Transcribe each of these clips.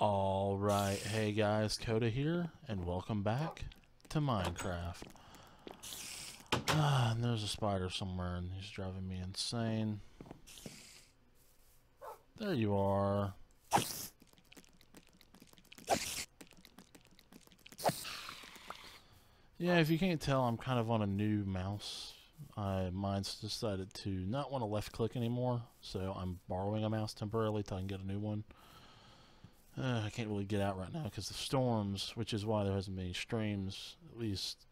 Alright, hey guys, Coda here, and welcome back to Minecraft. And there's a spider somewhere, and he's driving me insane. There you are. Yeah, if you can't tell, I'm kind of on a new mouse. Mine's decided to not want to left click anymore, so I'm borrowing a mouse temporarily till I can get a new one. I can't really get out right now because of storms, which is why there hasn't been any streams. At least,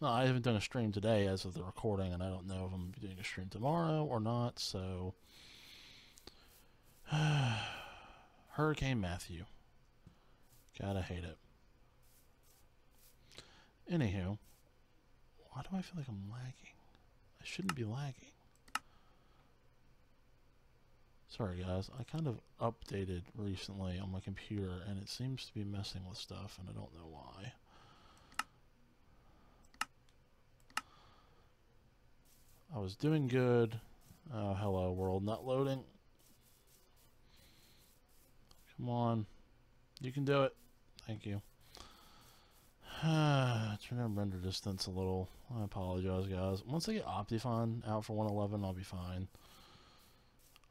no, I haven't done a stream today as of the recording, and I don't know if I'm doing a stream tomorrow or not. So, Hurricane Matthew, gotta hate it. Anywho, why do I feel like I'm lagging? I shouldn't be lagging. Sorry guys, I kind of updated recently on my computer and it seems to be messing with stuff and I don't know why. I was doing good. Oh, hello world, not loading. Come on. You can do it. Thank you. Turn down render distance a little. I apologize guys. Once I get Optifine out for 111, I'll be fine.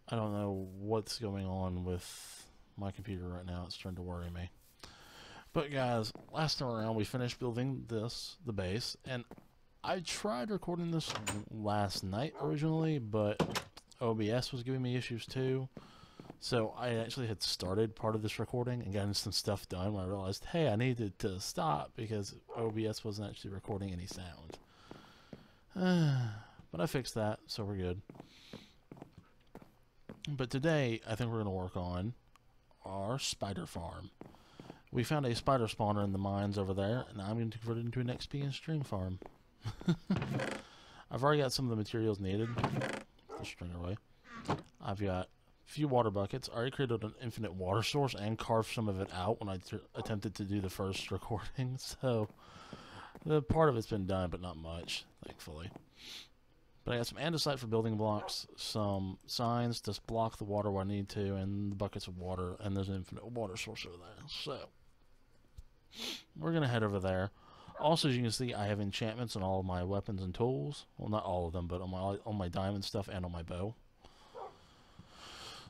I don't know what's going on with my computer right now. It's starting to worry me. But guys, last time around we finished building the base, and I tried recording this last night originally, but OBS was giving me issues too. So I actually had started part of this recording and gotten some stuff done when I realized, hey, I needed to stop because OBS wasn't actually recording any sound. But I fixed that, so we're good. But today, I think we're going to work on our spider farm. We found a spider spawner in the mines over there, and I'm going to convert it into an XP and string farm. I've already got some of the materials needed. The string away. I've got a few water buckets. I already created an infinite water source and carved some of it out when I attempted to do the first recording. So, the part of it's been done, but not much, thankfully. But I got some andesite for building blocks, some signs to block the water where I need to, and the buckets of water, and there's an infinite water source over there. So, we're going to head over there. Also, as you can see, I have enchantments on all of my weapons and tools. Well, not all of them, but on my diamond stuff and on my bow.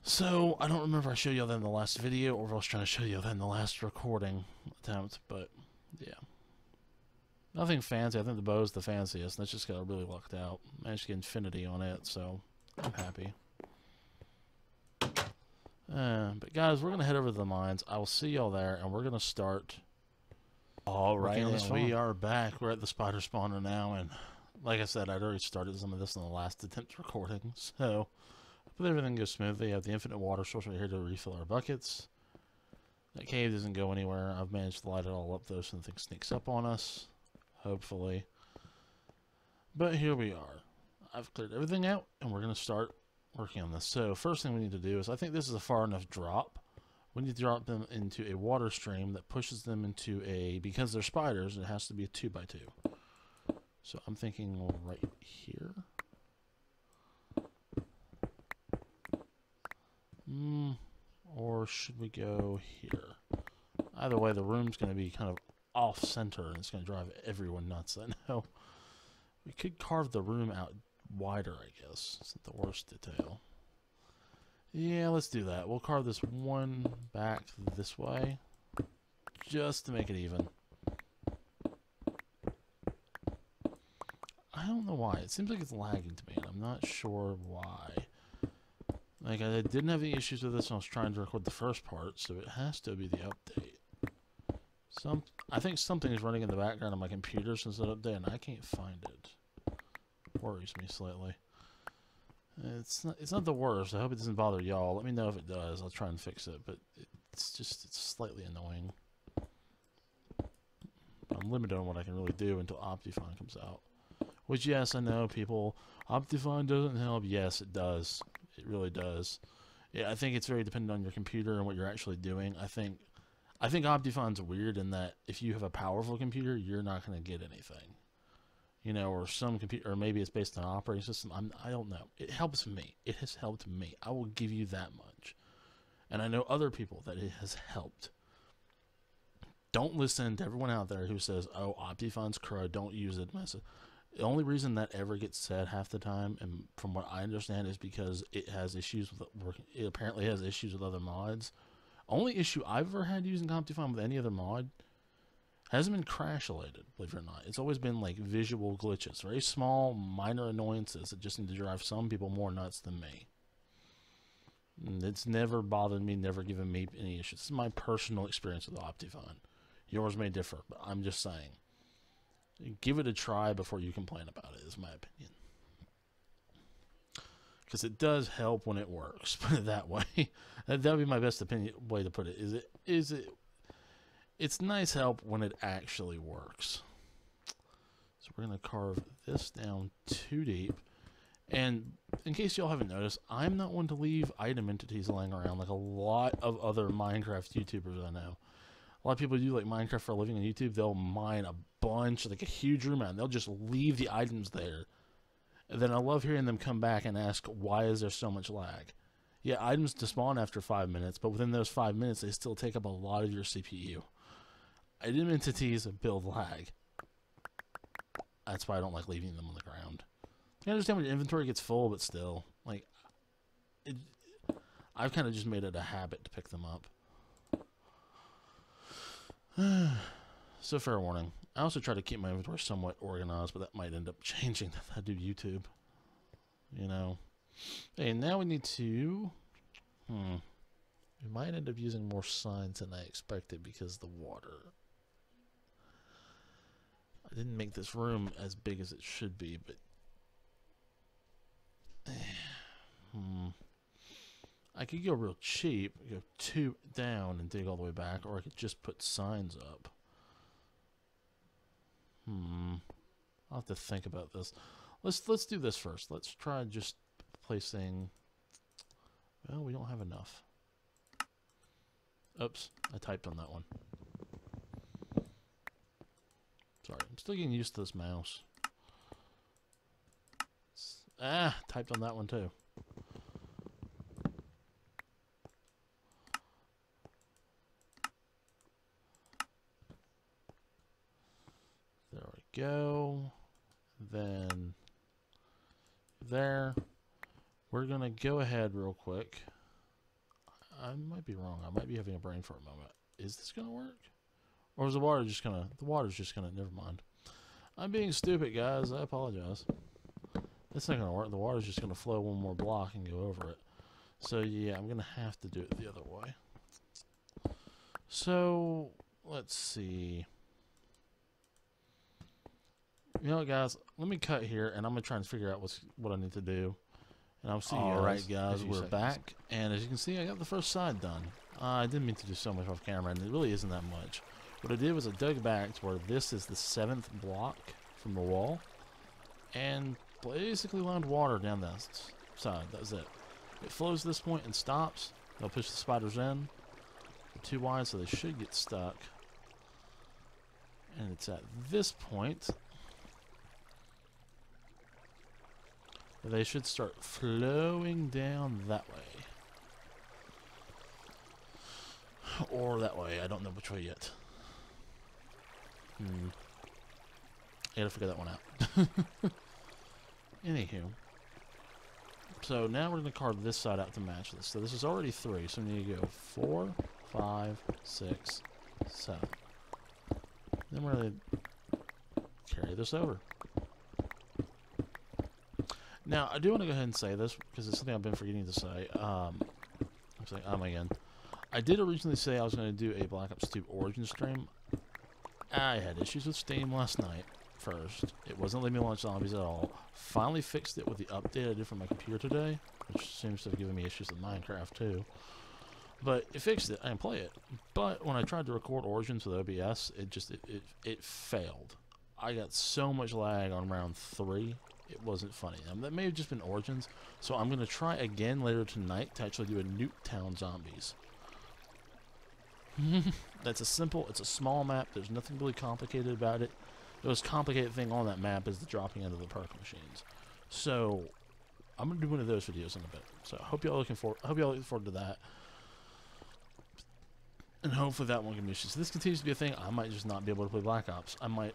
So, I don't remember if I showed you that in the last video, or if I was trying to show you that in the last recording attempt, but, yeah. Nothing fancy. I think the bow's the fanciest. That's just got really lucked out. Managed to get infinity on it, so I'm happy. But guys, we're gonna head over to the mines. I will see y'all there, and we're gonna start. All right, and we are back. We're at the spider spawner now, and like I said, I'd already started some of this in the last attempt recording. So, but everything goes smoothly. I have the infinite water source right here to refill our buckets. That cave doesn't go anywhere. I've managed to light it all up though, so nothing sneaks up on us. Hopefully. But here we are. I've cleared everything out, and we're going to start working on this. So first thing we need to do is, I think this is a far enough drop. We need to drop them into a water stream that pushes them into a, because they're spiders, it has to be a 2x2. So I'm thinking right here. Or should we go here? Either way, the room's going to be kind of off-center, and it's going to drive everyone nuts. I know. We could carve the room out wider, I guess. It's not the worst detail. Yeah, let's do that. We'll carve this one back this way, just to make it even. I don't know why. It seems like it's lagging to me, and I'm not sure why. Like, I didn't have any issues with this when I was trying to record the first part, so it has to be the update. I think something is running in the background of my computer since that update, and I can't find it. Worries me slightly. It's not the worst. I hope it doesn't bother y'all. Let me know if it does. I'll try and fix it, but it's slightly annoying. I'm limited on what I can really do until Optifine comes out. Which, yes, I know people. Optifine doesn't help. Yes, it does. It really does. Yeah, I think it's very dependent on your computer and what you're actually doing. I think Optifine's weird in that if you have a powerful computer, you're not going to get anything. You know, or some computer, or maybe it's based on an operating system. I don't know. It helps me. It has helped me. I will give you that much. And I know other people that it has helped. don't listen to everyone out there who says, "Oh, Optifine's crow, don't use it." The only reason that ever gets said half the time, and from what I understand, is because it has issues with it apparently has issues with other mods. Only issue I've ever had using Optifine with any other mod hasn't been crash related, believe it or not. It's always been like visual glitches, very small, minor annoyances that just need to drive some people more nuts than me. And it's never bothered me, never given me any issues. This is my personal experience with Optifine. Yours may differ, but I'm just saying. Give it a try before you complain about it, is my opinion. Because it does help when it works, put it that way. That would be my best way to put it. It's nice help when it actually works. So we're going to carve this down 2 deep. And in case y'all haven't noticed, I'm not one to leave item entities laying around like a lot of other Minecraft YouTubers I know. A lot of people do like Minecraft for a living on YouTube. They'll mine a bunch, like a huge room out, and they'll just leave the items there. And then I love hearing them come back and ask, why is there so much lag? Yeah, items despawn after 5 minutes, but within those 5 minutes, they still take up a lot of your CPU. Item entities build lag. That's why I don't like leaving them on the ground. I understand when your inventory gets full, but still, like, I've kind of just made it a habit to pick them up. So fair warning. I also try to keep my inventory somewhat organized, but that might end up changing if I do YouTube. You know. Hey, now we need to... We might end up using more signs than I expected because of the water. I didn't make this room as big as it should be, but... I could go real cheap, go 2 down and dig all the way back, or I could just put signs up. I'll have to think about this. Let's do this first. Let's try just placing... Well, we don't have enough. Oops, I typed on that one. Sorry, I'm still getting used to this mouse. Typed on that one too. There we go. Then there. We're gonna go ahead real quick. I might be wrong. I might be having a brain for a moment. Is this gonna work? Or is the water just gonna... The water's just gonna... Never mind. I'm being stupid, guys. I apologize. It's not gonna work. The water's just gonna flow one more block and go over it. So yeah, I'm gonna have to do it the other way. So let's see. You know what, guys? Let me cut here, and I'm gonna try and figure out what I need to do. And I'll see you. All right, guys, we're back, and as you can see, I got the first side done. I didn't mean to do so much off camera, and it really isn't that much. What I did was I dug back to where this is the 7th block from the wall, and basically lined water down that side. That's it. It flows to this point and stops. They'll push the spiders in. They're too wide, so they should get stuck. And it's at this point that they should start flowing down that way. Or that way. I don't know which way yet. I gotta figure that one out. Anywho. So now we're going to carve this side out to match this. So this is already 3, so we need to go 4, 5, 6, 7. Then we're going to carry this over. Now, I do want to go ahead and say this, because it's something I've been forgetting to say. I'm saying again. I did originally say I was going to do a Black Ops 2 Origin stream. I had issues with Steam last night. First, it wasn't letting me launch zombies at all. Finally fixed it with the update I did for my computer today, which seems to have given me issues with Minecraft too. But it fixed it. I can play it. But when I tried to record Origins with OBS, it failed. I got so much lag on round 3. It wasn't funny. That may have just been Origins. So I'm going to try again later tonight to actually do a Nuketown Zombies. It's a small map. There's nothing really complicated about it. The most complicated thing on that map is the dropping into the perk machines. So I'm gonna do one of those videos in a bit. So I hope y'all looking forward to that. And hopefully that one can be issued. So this continues to be a thing. I might just not be able to play Black Ops. I don't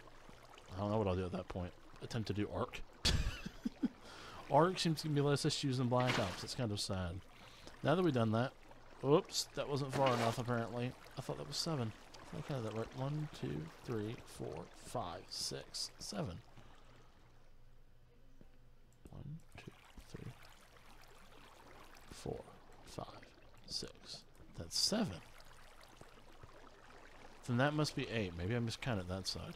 know what I'll do at that point. Attempt to do Ark. Ark seems to be less issues than Black Ops. It's kind of sad. Now that we've done that, oops, that wasn't far enough apparently. I thought that was 7. I counted that right. 1, 2, 3, 4, 5, 6, 7. 1, 2, 3, 4, 5, 6. That's 7. Then that must be 8. Maybe I miscounted that side.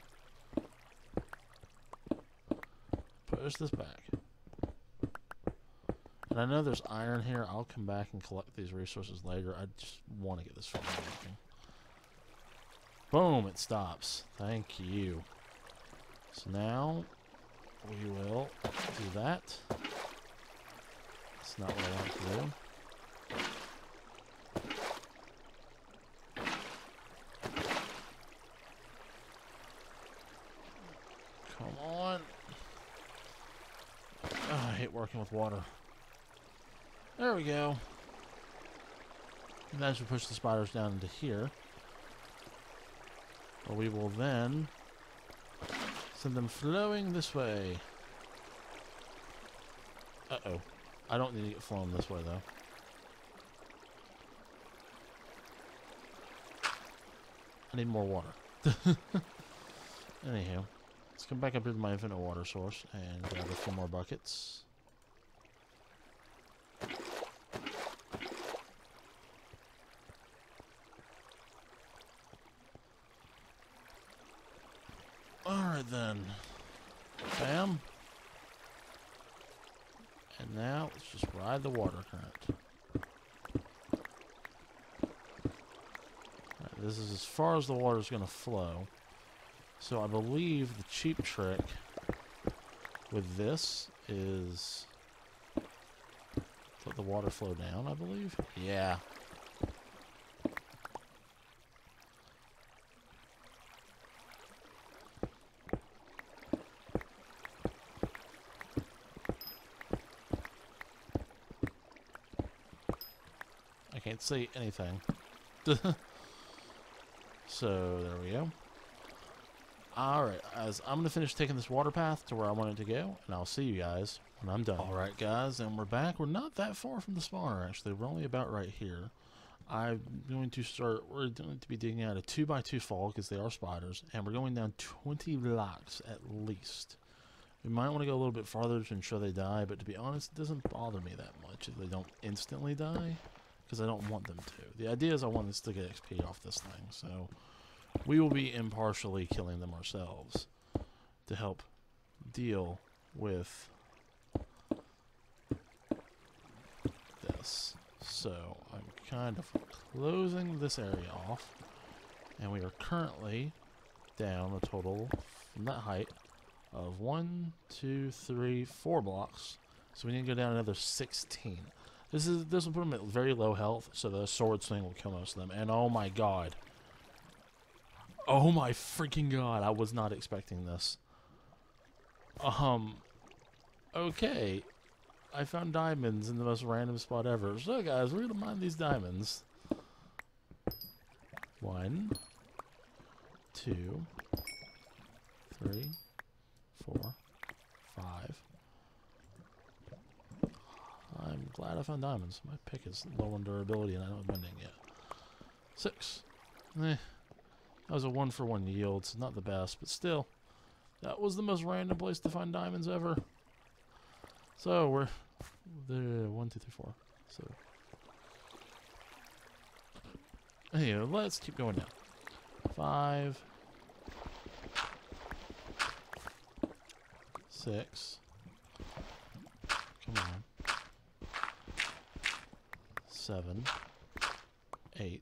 Push this back. And I know there's iron here. I'll come back and collect these resources later. I just want to get this farm working. Boom, it stops. Thank you. So now we will do that. That's not what I want to do. Come on. Oh, I hate working with water. There we go. And as we push the spiders down into here, we will then send them flowing this way. Uh-oh. I don't need to get flown this way, though. I need more water. Anyhow, let's come back up here to my infinite water source and grab a few more buckets. Alright then. Bam. And now let's just ride the water current. Right, this is as far as the water is going to flow. So I believe the cheap trick with this is let the water flow down, I believe. Yeah. I can't see anything. So there we go. Alright, as I'm going to finish taking this water path to where I want it to go, and I'll see you guys when I'm done. Alright guys, and we're back. We're not that far from the spawner actually. We're only about right here. I'm going to start, we're going to be digging out a 2x2 fall because they are spiders, and we're going down 20 blocks at least. We might want to go a little bit farther to ensure they die, but to be honest, it doesn't bother me that much if they don't instantly die, because I don't want them to. The idea is I want us to get XP off this thing, so we will be impartially killing them ourselves to help deal with this. So I'm kind of closing this area off, and we are currently down a total from that height of 1, 2, 3, 4 blocks. So we need to go down another 16. This will put them at very low health, so the sword swing will kill most of them. And oh my god. Oh my freaking god, I was not expecting this. Okay. I found diamonds in the most random spot ever. So guys, we're gonna mine these diamonds. 1, 2, 3, 4, 5. I'm glad I found diamonds. My pick is low on durability and I don't have mending yet. 6. That was a 1-for-1 yield, so not the best, but still. That was the most random place to find diamonds ever. So we're the 1, 2, 3, 4. So anyway, let's keep going down. 5, 6. Come on. 7, 8.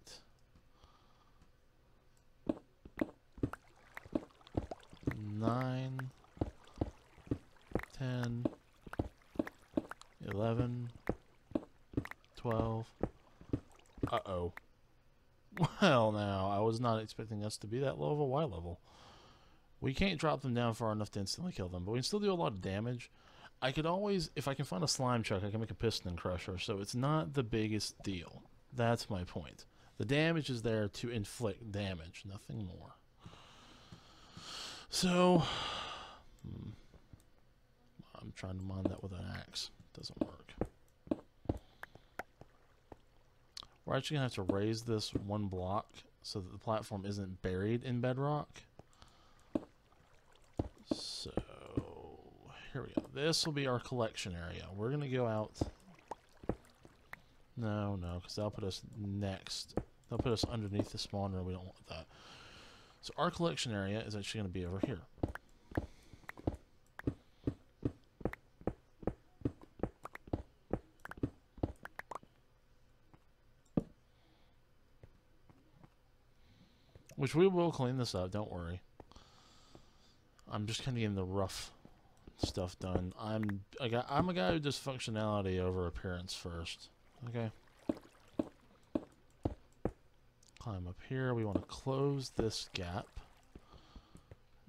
9, 10, 11, 12. Uh-oh. Well, now, I was not expecting us to be that low of a Y level. We can't drop them down far enough to instantly kill them, but we can still do a lot of damage. I could always, if I can find a slime chuck, I can make a piston crusher, so it's not the biggest deal. That's my point. The damage is there to inflict damage, nothing more. So, I'm trying to mine that with an axe. Doesn't work. We're actually going to have to raise this one block so that the platform isn't buried in bedrock. So, here we go. This will be our collection area. We're going to go out... No, because that'll put us next. They'll put us underneath the spawner. We don't want that. So our collection area is actually going to be over here. Which we will clean this up, don't worry. I'm just kind of getting the rough stuff done. I'm a guy who does functionality over appearance first. Okay. Climb up here. We want to close this gap.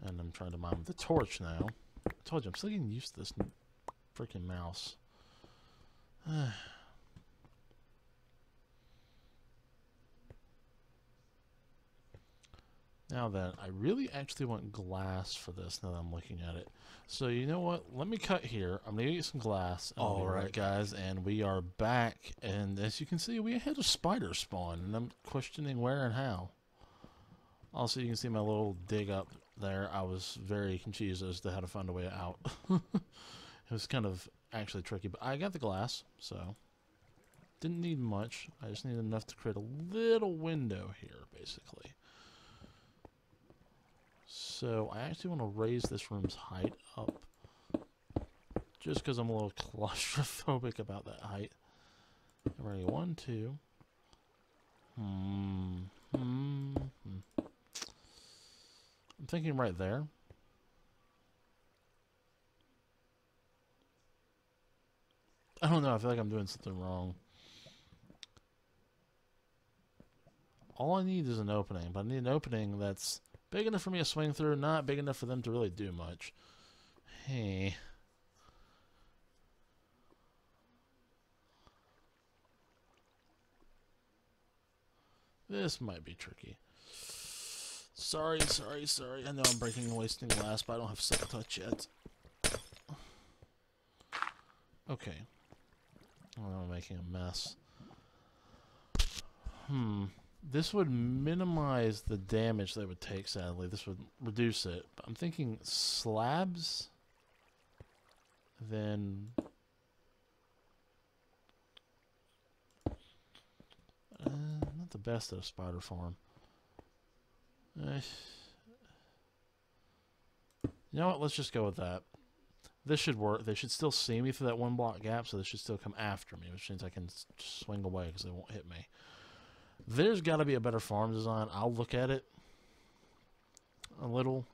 And I'm trying to mine with the torch now. I told you, I'm still getting used to this freaking mouse. Now then, I really actually want glass for this now that I'm looking at it. So you know what? Let me cut here. I'm going to get some glass. Alright guys, and we are back. And as you can see, we had a spider spawn. And I'm questioning where and how. Also, you can see my little dig up there. I was very confused as to how to find a way out. It was kind of actually tricky. But I got the glass, so didn't need much. I just needed enough to create a little window here, basically. So I actually want to raise this room's height up, just because I'm a little claustrophobic about that height. Ready? 1, 2. I'm thinking right there. I don't know. I feel like I'm doing something wrong. All I need is an opening, but I need an opening that's big enough for me to swing through, not big enough for them to really do much. Hey. This might be tricky. Sorry. I know I'm breaking and wasting glass, but I don't have Silk Touch yet. Okay. Oh, I'm making a mess. This would minimize the damage they would take, sadly. This would reduce it. But I'm thinking slabs, then... not the best at a spider farm. You know what? Let's just go with that. This should work. They should still see me through that one block gap, so they should still come after me, which means I can swing away because they won't hit me. There's got to be a better farm design. I'll look at it a little.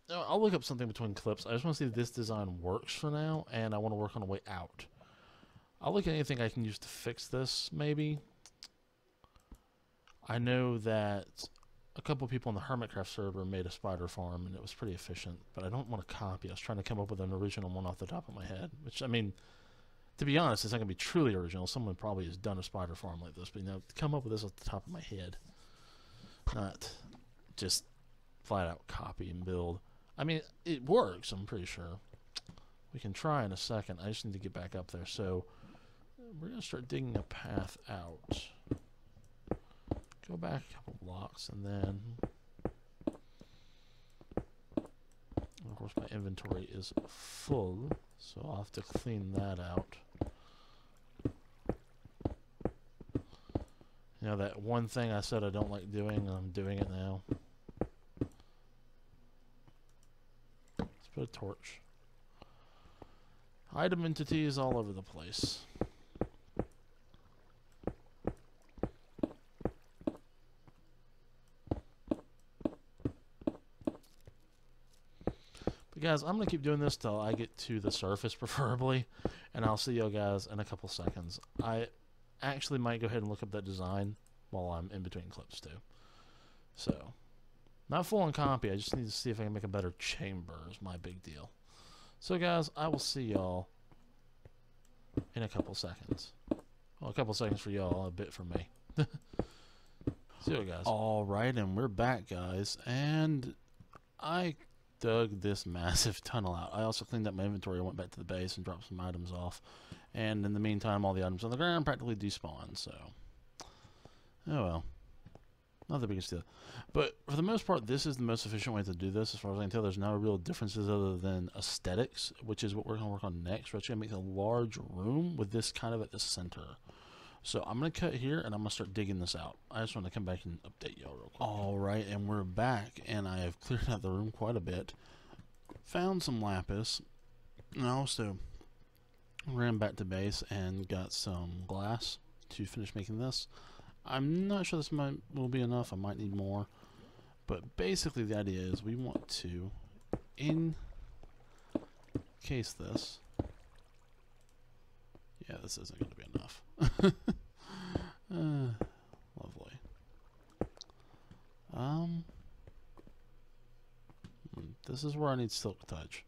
No, I'll look up something between clips. I just want to see if this design works for now, and I want to work on a way out. I'll look at anything I can use to fix this, maybe. I know that a couple people on the Hermitcraft server made a spider farm, and it was pretty efficient, but I don't want to copy. I was trying to come up with an original one off the top of my head, which, I mean... To be honest, it's not going to be truly original. Someone probably has done a spider farm like this, but you know, to come up with this off the top of my head, not just flat out copy and build. I mean, it works, I'm pretty sure. We can try in a second. I just need to get back up there. So we're going to start digging a path out. Go back a couple blocks, and then... Of course, my inventory is full, so I'll have to clean that out. You know, that one thing I said I don't like doing, I'm doing it now. Let's put a torch. Item entities all over the place. But guys, I'm going to keep doing this till I get to the surface, preferably. And I'll see you guys in a couple seconds. I actually might go ahead and look up that design while I'm in between clips too. So, not full on copy, I just need to see if I can make a better chamber is my big deal. So guys, I will see y'all in a couple seconds. Well, a couple seconds for y'all, a bit for me. See you guys. Alright, and we're back, guys. And I dug this massive tunnel out. I also cleaned up my inventory. I went back to the base and dropped some items off. And in the meantime, all the items on the ground practically despawned, so... Oh well. Not the biggest deal. But for the most part, this is the most efficient way to do this. As far as I can tell, there's no real differences other than aesthetics, which is what we're going to work on next. We're actually going to make a large room with this kind of at the center. So I'm going to cut here, and I'm going to start digging this out. I just want to come back and update y'all real quick. Alright, and we're back, and I have cleared out the room quite a bit. Found some lapis, and I also ran back to base and got some glass to finish making this. I'm not sure this will be enough. I might need more. But basically the idea is we want to encase this. Yeah, this isn't going to be enough. Lovely. This is where I need silk touch.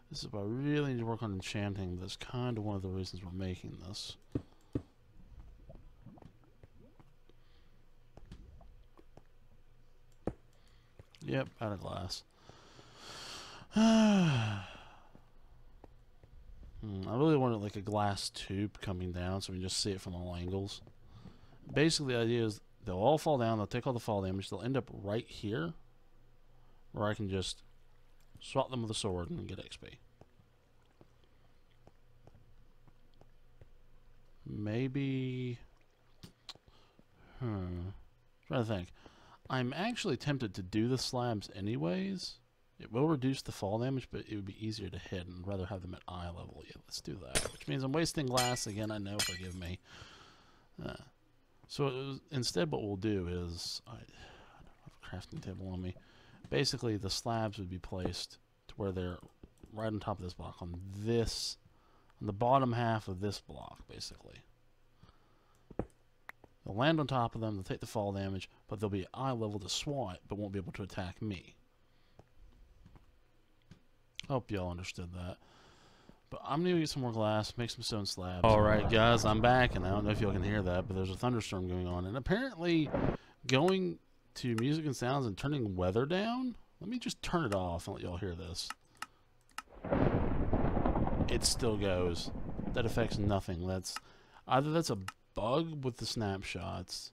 This is where I really need to work on enchanting. That's kind of one of the reasons we're making this. Yep, out of glass. I really wanted like a glass tube coming down so we can just see it from all angles. Basically the idea is they'll all fall down, they'll take all the fall damage, they'll end up right here where I can just swap them with a sword and get XP. Maybe... trying to think. I'm actually tempted to do the slabs anyways. It will reduce the fall damage, but it would be easier to hit, and I'd rather have them at eye level. Yeah, let's do that. Which means I'm wasting glass again, I know, forgive me. Instead what we'll do is... I don't have a crafting table on me. Basically, the slabs would be placed to where they're right on top of this block, on the bottom half of this block, basically. They'll land on top of them, they'll take the fall damage, but they'll be eye level to swat, but won't be able to attack me. Hope y'all understood that. But I'm going to get some more glass, make some stone slabs. Alright guys, I'm back, and I don't know if y'all can hear that, but there's a thunderstorm going on. And apparently, going to music and sounds and turning weather down, let me just turn it off and let y'all hear this. It still goes. That affects nothing. That's a bug with the snapshots,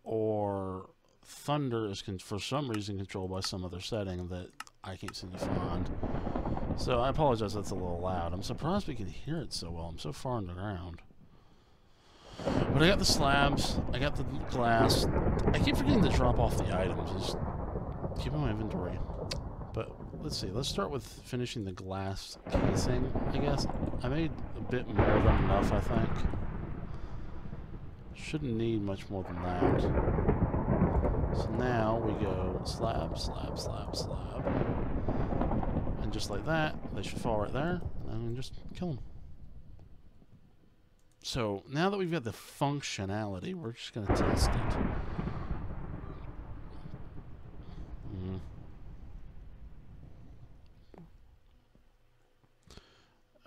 or thunder is for some reason controlled by some other setting that I can't seem to find. So I apologize that's a little loud. I'm surprised we can hear it so well. I'm so far underground. But I got the slabs, I got the glass. I keep forgetting to drop off the items. Just keep in my inventory. But let's see, let's start with finishing the glass casing, I guess. I made a bit more than enough, I think. Shouldn't need much more than that. So now we go slab, slab, slab, slab. And just like that, they should fall right there. And then we can just kill them. So now that we've got the functionality, we're just going to test it.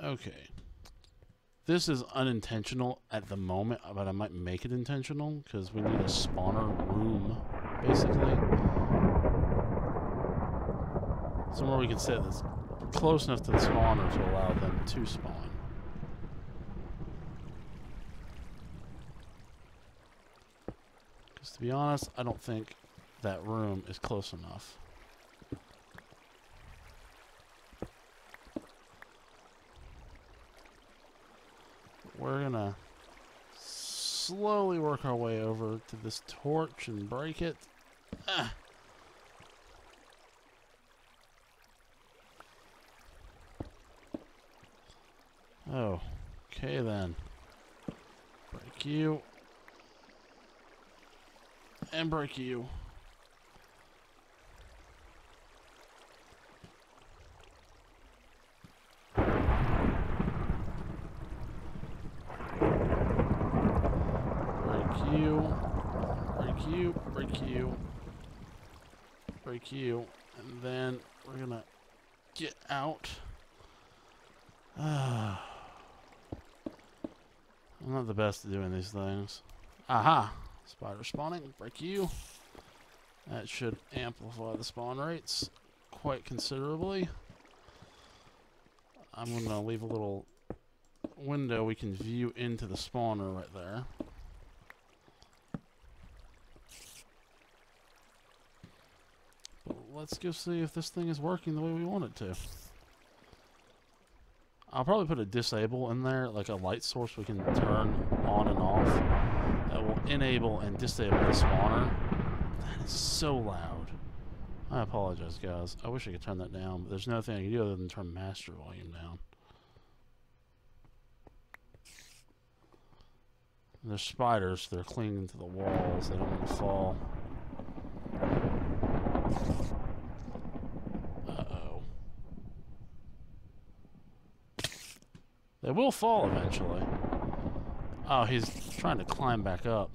Okay. This is unintentional at the moment, but I might make it intentional because we need a spawner room, basically. Somewhere we can sit that's close enough to the spawner to allow them to spawn. Because to be honest, I don't think that room is close enough. We're gonna slowly work our way over to this torch and break it. Ah. Oh, okay then. Break you. And break you. Break you, and then we're gonna get out. I'm not the best at doing these things. Aha! Spider spawning. Break you. That should amplify the spawn rates quite considerably. I'm going to leave a little window we can view into the spawner right there. But let's go see if this thing is working the way we want it to. I'll probably put a disable in there, like a light source we can turn on and off. That will enable and disable the spawner. That is so loud. I apologize, guys. I wish I could turn that down, but there's nothing I can do other than turn master volume down. And there's spiders. They're clinging to the walls. They don't want to fall. Uh-oh. They will fall eventually. Oh, he's trying to climb back up.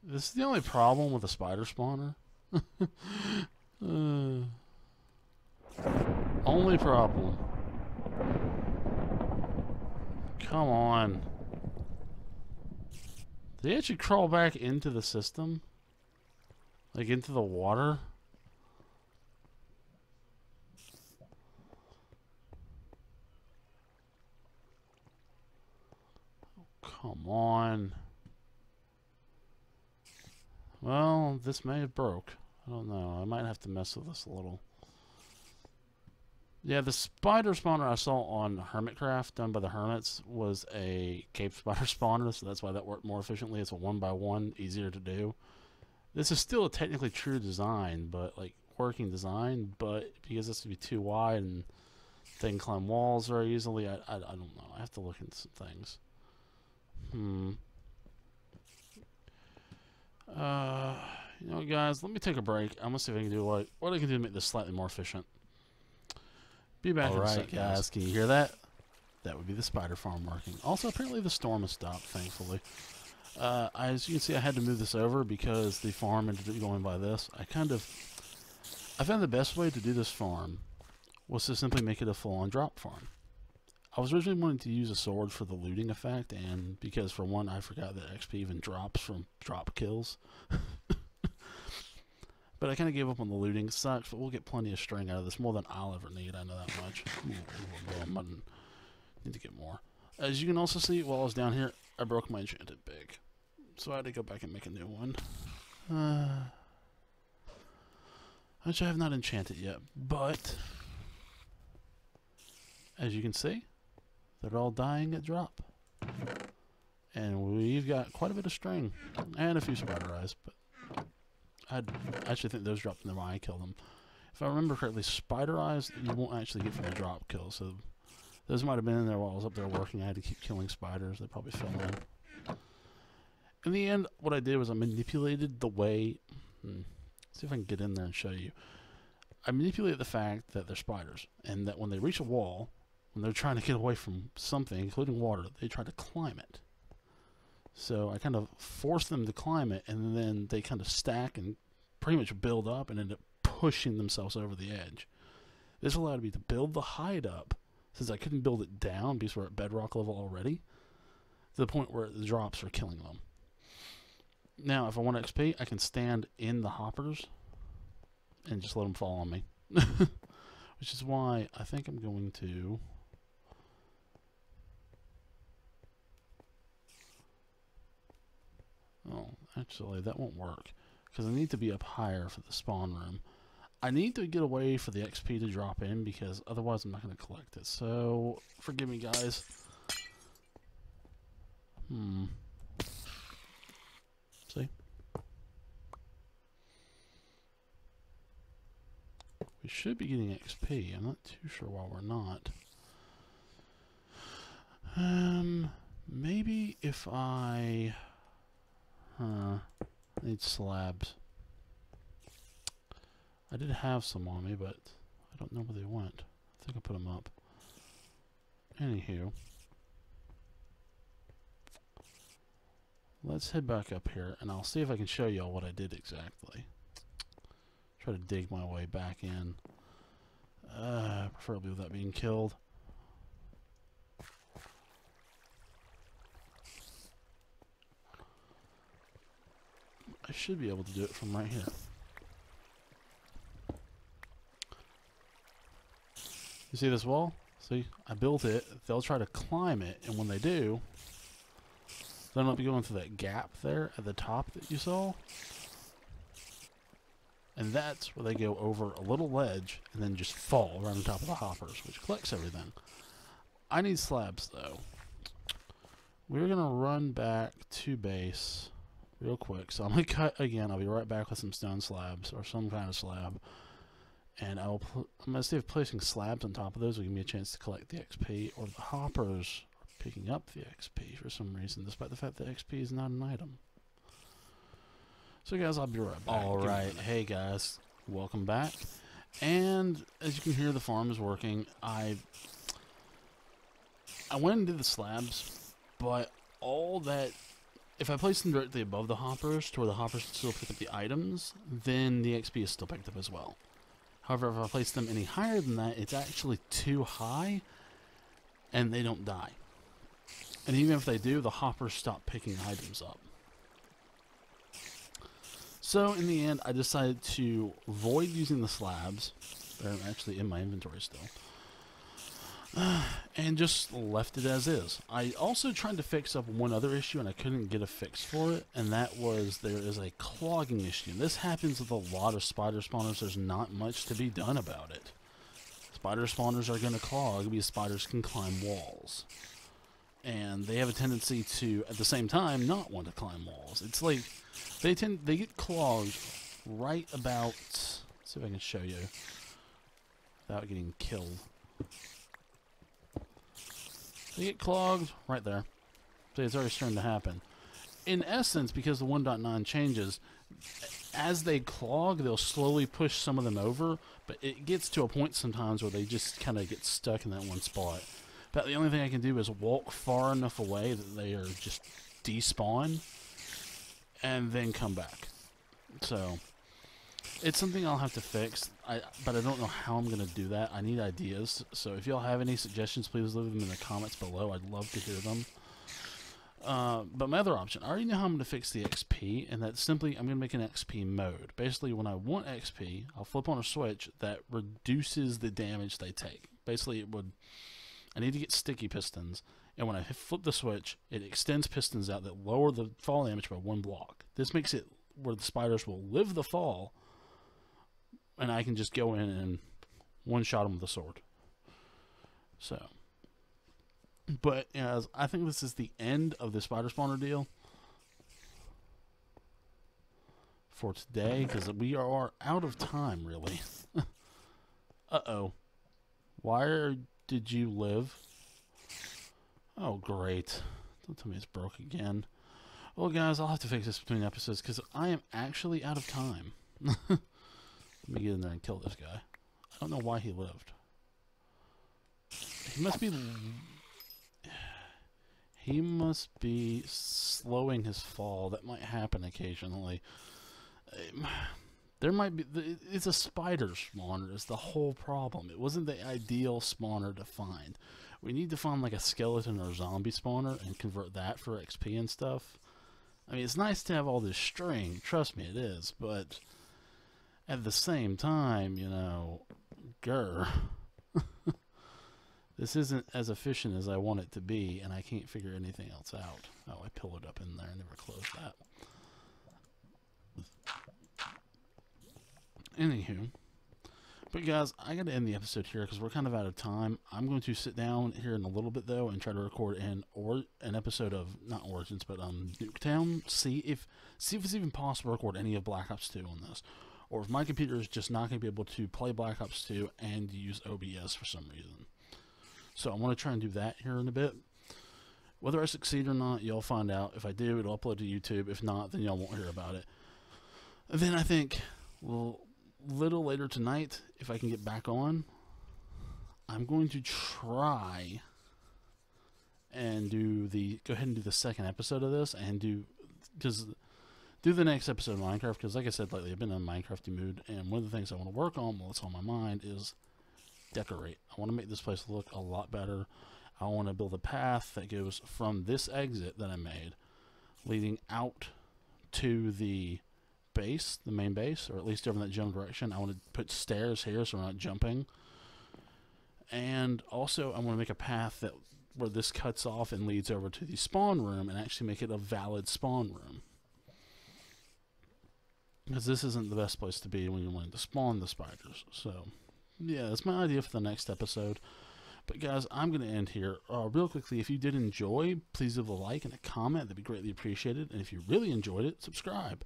This is the only problem with a spider spawner. Only problem. Come on. Did he actually crawl back into the system? Like into the water? Come on. Well, this may have broke. I don't know. I might have to mess with this a little. Yeah, the spider spawner I saw on Hermitcraft, done by the Hermits, was a cave spider spawner, so that's why that worked more efficiently. It's a 1x1, easier to do. This is still a technically true design, but like working design, but because this would be too wide and they can climb walls very easily, I don't know. I have to look into some things. You know what, guys, let me take a break. I'm gonna see if I can do what I can do to make this slightly more efficient. Be back in a sec, guys. Can you hear that? That would be the spider farm working. Also, apparently the storm has stopped, thankfully. As you can see, I had to move this over because the farm ended up going by this. I found the best way to do this farm was to simply make it a full-on drop farm. I was originally wanting to use a sword for the looting effect, and because for one, I forgot that XP even drops from drop kills. But I kind of gave up on the looting. It sucks, but we'll get plenty of string out of this, more than I'll ever need. I know that much. I need to get more. As you can also see, while I was down here, I broke my enchanted pig. So I had to go back and make a new one. Which I have not enchanted yet, but as you can see, they're all dying at drop. And we've got quite a bit of string and a few spider eyes, but I actually think those dropped in when I killed them. If I remember correctly, spider eyes you won't actually get from a drop kill, so those might have been in there while I was up there working. I had to keep killing spiders. They probably fell in. In the end, what I did was I manipulated the way... see if I can get in there and show you. I manipulated the fact that they're spiders, and that when they reach a wall, when they're trying to get away from something, including water, they try to climb it. So I kind of forced them to climb it, and then they kind of stack and pretty much build up and end up pushing themselves over the edge. This allowed me to build the hide up, since I couldn't build it down because we're at bedrock level already, to the point where the drops are killing them. Now, if I want XP, I can stand in the hoppers and just let them fall on me. Which is why I think I'm going to... Oh, actually, that won't work, because I need to be up higher for the spawn room. I need to get away for the XP to drop in, because otherwise I'm not going to collect it. So, forgive me, guys. See? We should be getting XP. I'm not too sure why we're not. Maybe if I... need slabs. I did have some on me, but I don't know where they went. I think I put them up. Anywho. Let's head back up here, and I'll see if I can show y'all what I did exactly. Try to dig my way back in. Preferably without being killed. I should be able to do it from right here. You see this wall? See, I built it. They'll try to climb it, and when they do, they'll not be going through that gap there at the top that you saw. And that's where they go over a little ledge and then just fall right on top of the hoppers, which collects everything. I need slabs, though. We're going to run back to base real quick. So I'm going to cut again. I'll be right back with some stone slabs or some kind of slab. And I'm going to see if placing slabs on top of those will give me a chance to collect the XP, or the hoppers are picking up the XP for some reason, despite the fact that XP is not an item. So guys, I'll be right back. Alright, hey guys, Welcome back. And as you can hear, the farm is working. I went and did the slabs, but all that, if I place them directly above the hoppers to where the hoppers can still pick up the items, then the XP is still picked up as well. However, if I place them any higher than that, it's actually too high, and they don't die. And even if they do, the hoppers stop picking items up. So, in the end, I decided to avoid using the slabs. They're actually in my inventory still. And just left it as is. I also tried to fix up one other issue, and I couldn't get a fix for it, and that was there is a clogging issue. This happens with a lot of spider spawners. There's not much to be done about it. Spider spawners are going to clog because spiders can climb walls. And they have a tendency to, at the same time, not want to climb walls. It's like they get clogged right about, let's see if I can show you without getting killed. They get clogged right there. See, it's already starting to happen. In essence, because the 1.9 changes, as they clog, they'll slowly push some of them over, but it gets to a point sometimes where they just kind of get stuck in that one spot. But the only thing I can do is walk far enough away that they are just despawn, and then come back. So, it's something I'll have to fix, but I don't know how I'm going to do that. I need ideas, so if y'all have any suggestions, please leave them in the comments below. I'd love to hear them. But my other option, I already know how I'm going to fix the XP, and that's simply, I'm going to make an XP mode. Basically, when I want XP, I'll flip on a switch that reduces the damage they take. Basically, I need to get sticky pistons, and when I flip the switch, it extends pistons out that lower the fall damage by 1 block. This makes it where the spiders will live the fall, and I can just go in and one-shot them with a sword. So, but as I think this is the end of the spider spawner deal for today, because we are out of time, really. Uh-oh. Why did you live? Oh, great. Don't tell me it's broke again. Well, guys, I'll have to fix this between episodes, because I am actually out of time. Let me get in there and kill this guy. I don't know why he lived. He must be slowing his fall. That might happen occasionally. There might be... It's a spider spawner. It's the whole problem. It wasn't the ideal spawner to find. We need to find like a skeleton or zombie spawner and convert that for XP and stuff. I mean, it's nice to have all this string. Trust me, it is. But at the same time, you know, grr. This isn't as efficient as I want it to be, and I can't figure anything else out. Oh, I pillared up in there. I never closed that. Anywho. But guys, I got to end the episode here because we're kind of out of time. I'm going to sit down here in a little bit, though, and try to record an episode of, not Origins, but Nuketown. See if it's even possible to record any of Black Ops 2 on this. Or if my computer is just not going to be able to play Black Ops 2 and use OBS for some reason. So I want to try and do that here in a bit. Whether I succeed or not, y'all find out. If I do, it'll upload to YouTube. If not, then y'all won't hear about it. And then I think, well, little later tonight, if I can get back on, I'm going to try and go ahead and do the second episode of this, and do the next episode of Minecraft, because like I said lately, I've been in a Minecrafty mood, and one of the things I want to work on while it's on my mind is decorate. I want to make this place look a lot better. I want to build a path that goes from this exit that I made, leading out to the base, the main base, or at least over in that general direction. I want to put stairs here so we're not jumping. And also, I want to make a path that where this cuts off and leads over to the spawn room and actually make it a valid spawn room. Because this isn't the best place to be when you're wanting to spawn the spiders. So, yeah, that's my idea for the next episode. But guys, I'm going to end here. Real quickly, if you did enjoy, please leave a like and a comment. That'd be greatly appreciated. And if you really enjoyed it, subscribe.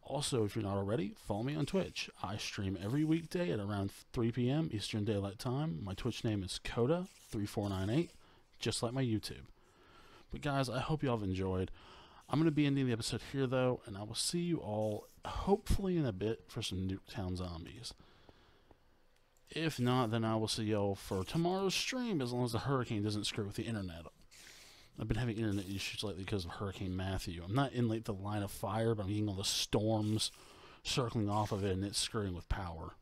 Also, if you're not already, follow me on Twitch. I stream every weekday at around 3 p.m. Eastern Daylight Time. My Twitch name is Coda3498, just like my YouTube. But guys, I hope you all have enjoyed. I'm going to be ending the episode here, though, and I will see you all, hopefully in a bit, for some Nuketown Zombies. If not, then I will see y'all for tomorrow's stream, as long as the hurricane doesn't screw with the internet. I've been having internet issues lately because of Hurricane Matthew. I'm not in like the line of fire, but I'm getting all the storms circling off of it, and it's screwing with power.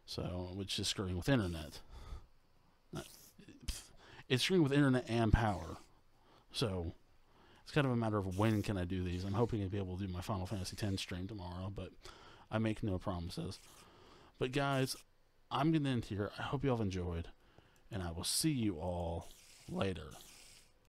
So, which is screwing with internet. It's screwing with internet and power. So, it's kind of a matter of when can I do these. I'm hoping to be able to do my Final Fantasy X stream tomorrow, but I make no promises. But guys, I'm going to end here. I hope you all have enjoyed, and I will see you all later.